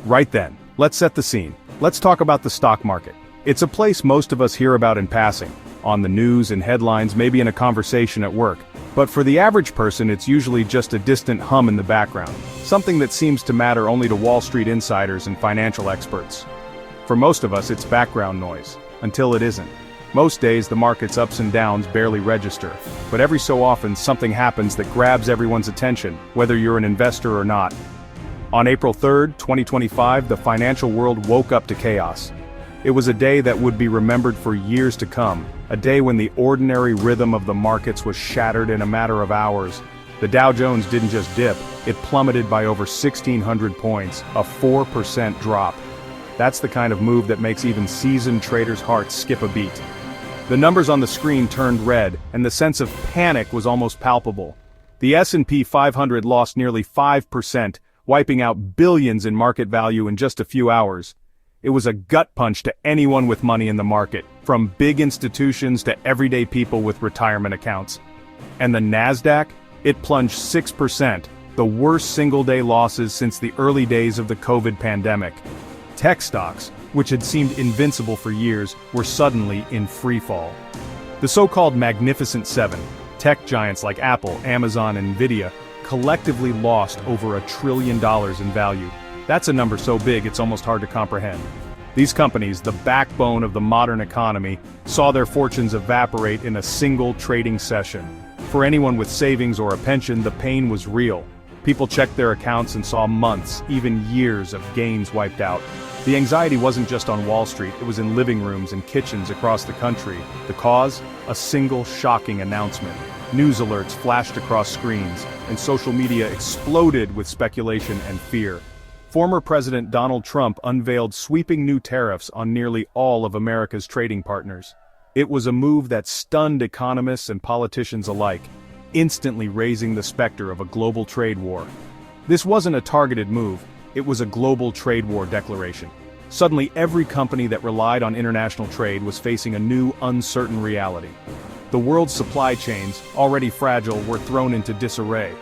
Right then, let's set the scene. Let's talk about the stock market. It's a place most of us hear about in passing, on the news and headlines, maybe in a conversation at work. But for the average person, it's usually just a distant hum in the background, something that seems to matter only to Wall Street insiders and financial experts. For most of us, it's background noise, until it isn't. Most days, the market's ups and downs barely register, but every so often something happens that grabs everyone's attention, whether you're an investor or not. On April 3, 2025, the financial world woke up to chaos. It was a day that would be remembered for years to come, a day when the ordinary rhythm of the markets was shattered in a matter of hours. The Dow Jones didn't just dip, it plummeted by over 1,600 points, a 4% drop. That's the kind of move that makes even seasoned traders' hearts skip a beat. The numbers on the screen turned red, and the sense of panic was almost palpable. The S&P 500 lost nearly 5%, wiping out billions in market value in just a few hours. It was a gut punch to anyone with money in the market, from big institutions to everyday people with retirement accounts. And the Nasdaq? It plunged 6%, the worst single-day losses since the early days of the COVID pandemic. Tech stocks, which had seemed invincible for years, were suddenly in freefall. The so-called Magnificent Seven, tech giants like Apple, Amazon, and Nvidia, collectively lost over $1 trillion in value. That's a number so big it's almost hard to comprehend. These companies, the backbone of the modern economy, saw their fortunes evaporate in a single trading session. For anyone with savings or a pension, the pain was real. People checked their accounts and saw months, even years of gains wiped out. The anxiety wasn't just on Wall Street, it was in living rooms and kitchens across the country. The cause? A single shocking announcement. News alerts flashed across screens, and social media exploded with speculation and fear. Former President Donald Trump unveiled sweeping new tariffs on nearly all of America's trading partners. It was a move that stunned economists and politicians alike, instantly raising the specter of a global trade war. This wasn't a targeted move, it was a global trade war declaration. Suddenly, every company that relied on international trade was facing a new, uncertain reality. The world's supply chains, already fragile, were thrown into disarray.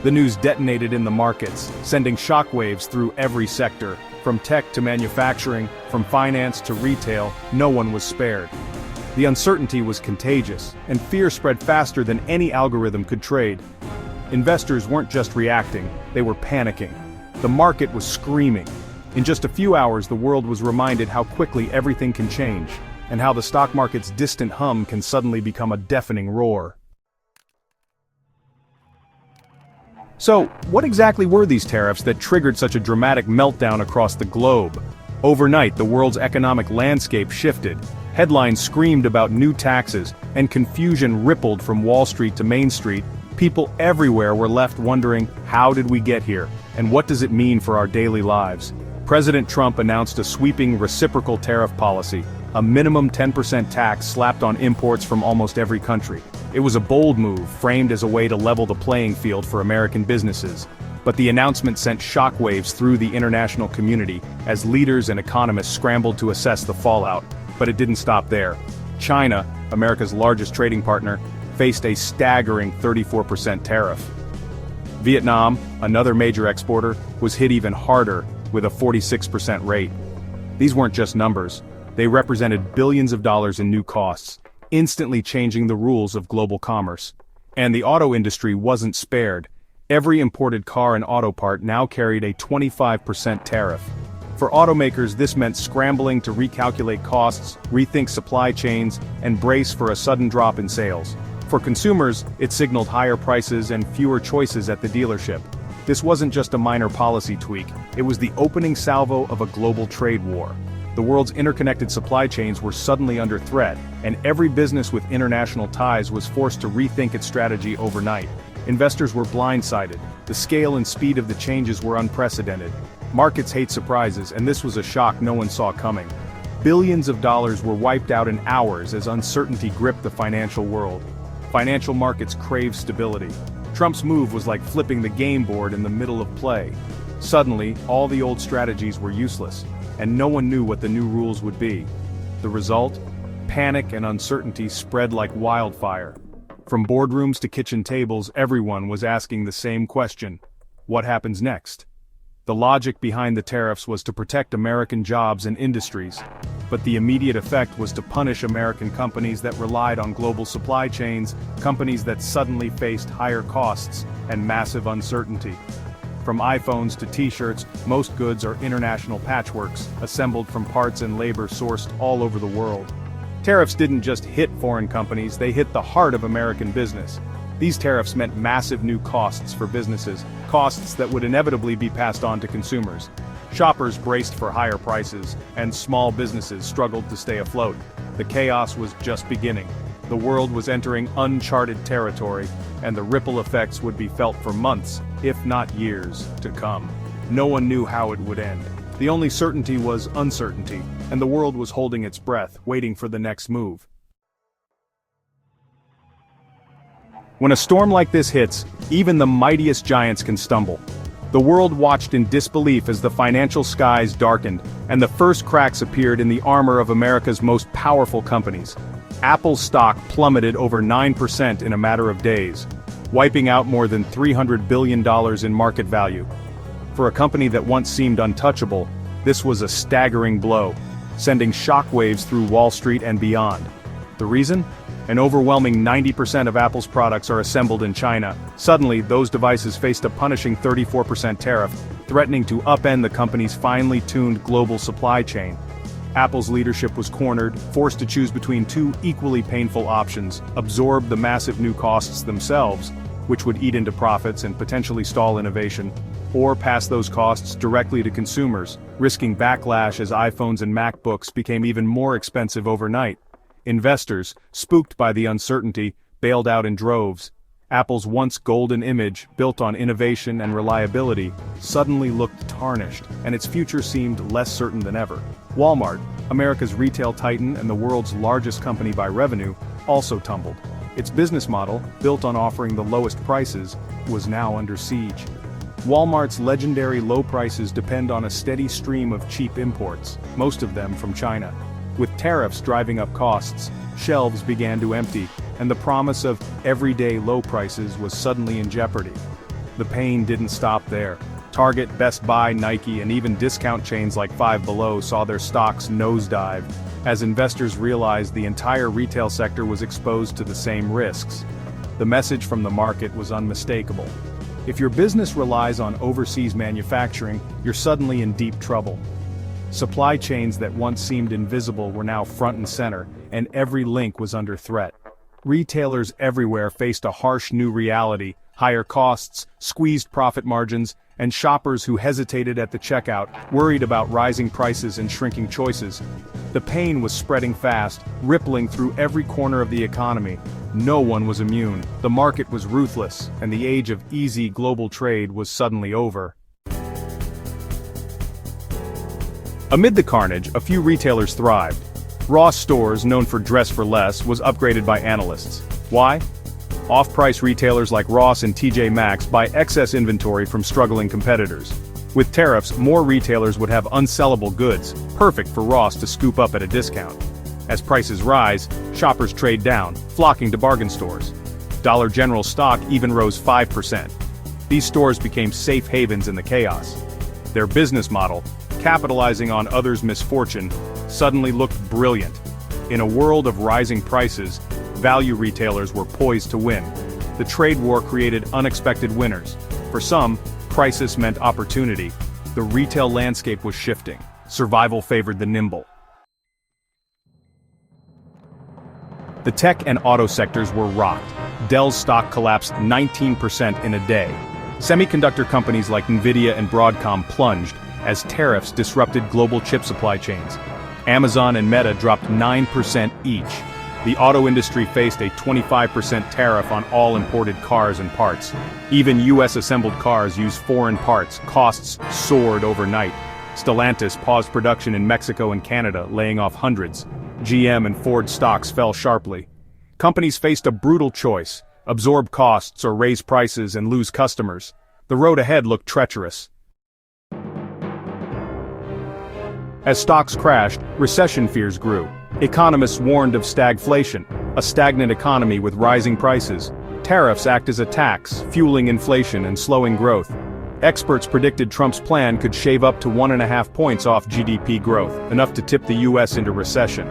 The news detonated in the markets, sending shockwaves through every sector. From tech to manufacturing, from finance to retail, no one was spared. The uncertainty was contagious, and fear spread faster than any algorithm could trade. Investors weren't just reacting, they were panicking. The market was screaming. In just a few hours, the world was reminded how quickly everything can change, and how the stock market's distant hum can suddenly become a deafening roar. So, what exactly were these tariffs that triggered such a dramatic meltdown across the globe? Overnight, the world's economic landscape shifted. Headlines screamed about new taxes, and confusion rippled from Wall Street to Main Street. People everywhere were left wondering, how did we get here, and what does it mean for our daily lives? President Trump announced a sweeping reciprocal tariff policy, a minimum 10% tax slapped on imports from almost every country. It was a bold move, framed as a way to level the playing field for American businesses. But the announcement sent shockwaves through the international community, as leaders and economists scrambled to assess the fallout. But it didn't stop there. China, America's largest trading partner, faced a staggering 34% tariff. Vietnam, another major exporter, was hit even harder, with a 46% rate. These weren't just numbers. They represented billions of dollars in new costs, instantly changing the rules of global commerce. And the auto industry wasn't spared. Every imported car and auto part now carried a 25% tariff. For automakers, this meant scrambling to recalculate costs, rethink supply chains, and brace for a sudden drop in sales. For consumers, it signaled higher prices and fewer choices at the dealership. This wasn't just a minor policy tweak, it was the opening salvo of a global trade war. The world's interconnected supply chains were suddenly under threat, and every business with international ties was forced to rethink its strategy overnight. Investors were blindsided. The scale and speed of the changes were unprecedented. Markets hate surprises, and this was a shock no one saw coming. Billions of dollars were wiped out in hours as uncertainty gripped the financial world. Financial markets craved stability. Trump's move was like flipping the game board in the middle of play. Suddenly, all the old strategies were useless, and no one knew what the new rules would be. The result? Panic and uncertainty spread like wildfire. From boardrooms to kitchen tables, everyone was asking the same question: what happens next? The logic behind the tariffs was to protect American jobs and industries, but the immediate effect was to punish American companies that relied on global supply chains, companies that suddenly faced higher costs and massive uncertainty. From iPhones to t-shirts, most goods are international patchworks, assembled from parts and labor sourced all over the world. Tariffs didn't just hit foreign companies, they hit the heart of American business. These tariffs meant massive new costs for businesses, costs that would inevitably be passed on to consumers. Shoppers braced for higher prices, and small businesses struggled to stay afloat. The chaos was just beginning. The world was entering uncharted territory, and the ripple effects would be felt for months, if not years, to come. No one knew how it would end. The only certainty was uncertainty, and the world was holding its breath, waiting for the next move. When a storm like this hits, even the mightiest giants can stumble. The world watched in disbelief as the financial skies darkened, and the first cracks appeared in the armor of America's most powerful companies. Apple's stock plummeted over 9% in a matter of days, wiping out more than $300 billion in market value. For a company that once seemed untouchable, this was a staggering blow, sending shockwaves through Wall Street and beyond. The reason? An overwhelming 90% of Apple's products are assembled in China. Suddenly, those devices faced a punishing 34% tariff, threatening to upend the company's finely tuned global supply chain. Apple's leadership was cornered, forced to choose between two equally painful options: absorb the massive new costs themselves, which would eat into profits and potentially stall innovation, or pass those costs directly to consumers, risking backlash as iPhones and MacBooks became even more expensive overnight. Investors, spooked by the uncertainty, bailed out in droves. Apple's once golden image, built on innovation and reliability, suddenly looked tarnished, and its future seemed less certain than ever. Walmart, America's retail titan and the world's largest company by revenue, also tumbled. Its business model, built on offering the lowest prices, was now under siege. Walmart's legendary low prices depend on a steady stream of cheap imports, most of them from China. With tariffs driving up costs, shelves began to empty, and the promise of everyday low prices was suddenly in jeopardy. The pain didn't stop there. Target, Best Buy, Nike, and even discount chains like Five Below saw their stocks nosedive, as investors realized the entire retail sector was exposed to the same risks. The message from the market was unmistakable. If your business relies on overseas manufacturing, you're suddenly in deep trouble. Supply chains that once seemed invisible were now front and center, and every link was under threat. Retailers everywhere faced a harsh new reality: higher costs, squeezed profit margins, and shoppers who hesitated at the checkout, worried about rising prices and shrinking choices. The pain was spreading fast, rippling through every corner of the economy. No one was immune. The market was ruthless, and the age of easy global trade was suddenly over. Amid the carnage, a few retailers thrived. Ross Stores, known for dress for less, was upgraded by analysts. Why? Off-price retailers like Ross and TJ Maxx buy excess inventory from struggling competitors. With tariffs, more retailers would have unsellable goods, perfect for Ross to scoop up at a discount. As prices rise, shoppers trade down, flocking to bargain stores. Dollar General stock even rose 5%. These stores became safe havens in the chaos. Their business model, capitalizing on others' misfortune, suddenly looked brilliant. In a world of rising prices, value retailers were poised to win. The trade war created unexpected winners. For some, crisis meant opportunity. The retail landscape was shifting. Survival favored the nimble. The tech and auto sectors were rocked. Dell's stock collapsed 19% in a day. Semiconductor companies like Nvidia and Broadcom plunged as tariffs disrupted global chip supply chains. Amazon and Meta dropped 9% each. The auto industry faced a 25% tariff on all imported cars and parts. Even US-assembled cars use foreign parts. Costs soared overnight. Stellantis paused production in Mexico and Canada, laying off hundreds. GM and Ford stocks fell sharply. Companies faced a brutal choice: absorb costs or raise prices and lose customers. The road ahead looked treacherous. As stocks crashed, recession fears grew. Economists warned of stagflation, a stagnant economy with rising prices. Tariffs act as a tax, fueling inflation and slowing growth. Experts predicted Trump's plan could shave up to 1.5 points off GDP growth, enough to tip the US into recession.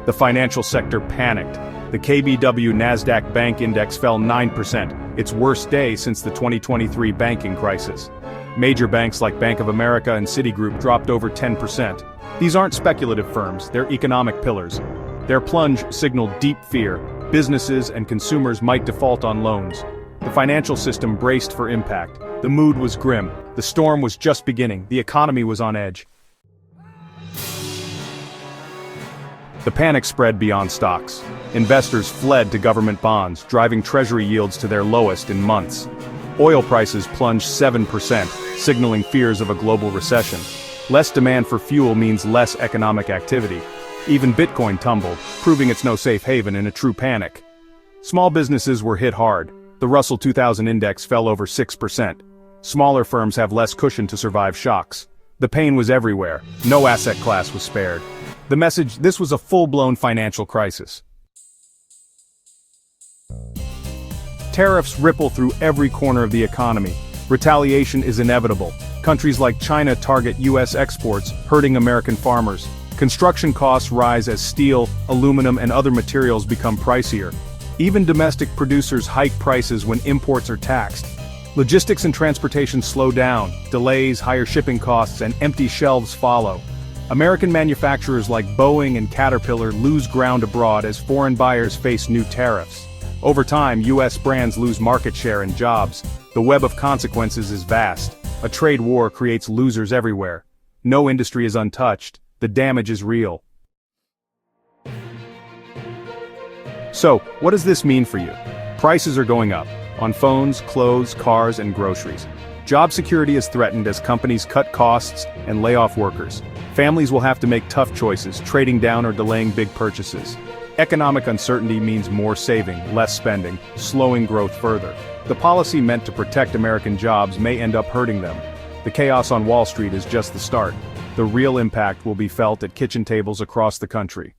The financial sector panicked. The KBW Nasdaq Bank Index fell 9%, its worst day since the 2023 banking crisis. Major banks like Bank of America and Citigroup dropped over 10%. These aren't speculative firms, they're economic pillars. Their plunge signaled deep fear. Businesses and consumers might default on loans. The financial system braced for impact. The mood was grim. The storm was just beginning. The economy was on edge. The panic spread beyond stocks. Investors fled to government bonds, driving treasury yields to their lowest in months. Oil prices plunged 7%, signaling fears of a global recession. Less demand for fuel means less economic activity. Even Bitcoin tumbled, proving it's no safe haven in a true panic. Small businesses were hit hard. The Russell 2000 index fell over 6%. Smaller firms have less cushion to survive shocks. The pain was everywhere. No asset class was spared. The message: this was a full-blown financial crisis. Tariffs ripple through every corner of the economy. Retaliation is inevitable. Countries like China target US exports, hurting American farmers. Construction costs rise as steel, aluminum, and other materials become pricier. Even domestic producers hike prices when imports are taxed. Logistics and transportation slow down. Delays, higher shipping costs, and empty shelves follow. American manufacturers like Boeing and Caterpillar lose ground abroad as foreign buyers face new tariffs. Over time, US brands lose market share and jobs. The web of consequences is vast. A trade war creates losers everywhere. No industry is untouched. The damage is real. So, what does this mean for you? Prices are going up. On phones, clothes, cars, and groceries. Job security is threatened as companies cut costs and lay off workers. Families will have to make tough choices, trading down or delaying big purchases. Economic uncertainty means more saving, less spending, slowing growth further. The policy meant to protect American jobs may end up hurting them. The chaos on Wall Street is just the start. The real impact will be felt at kitchen tables across the country.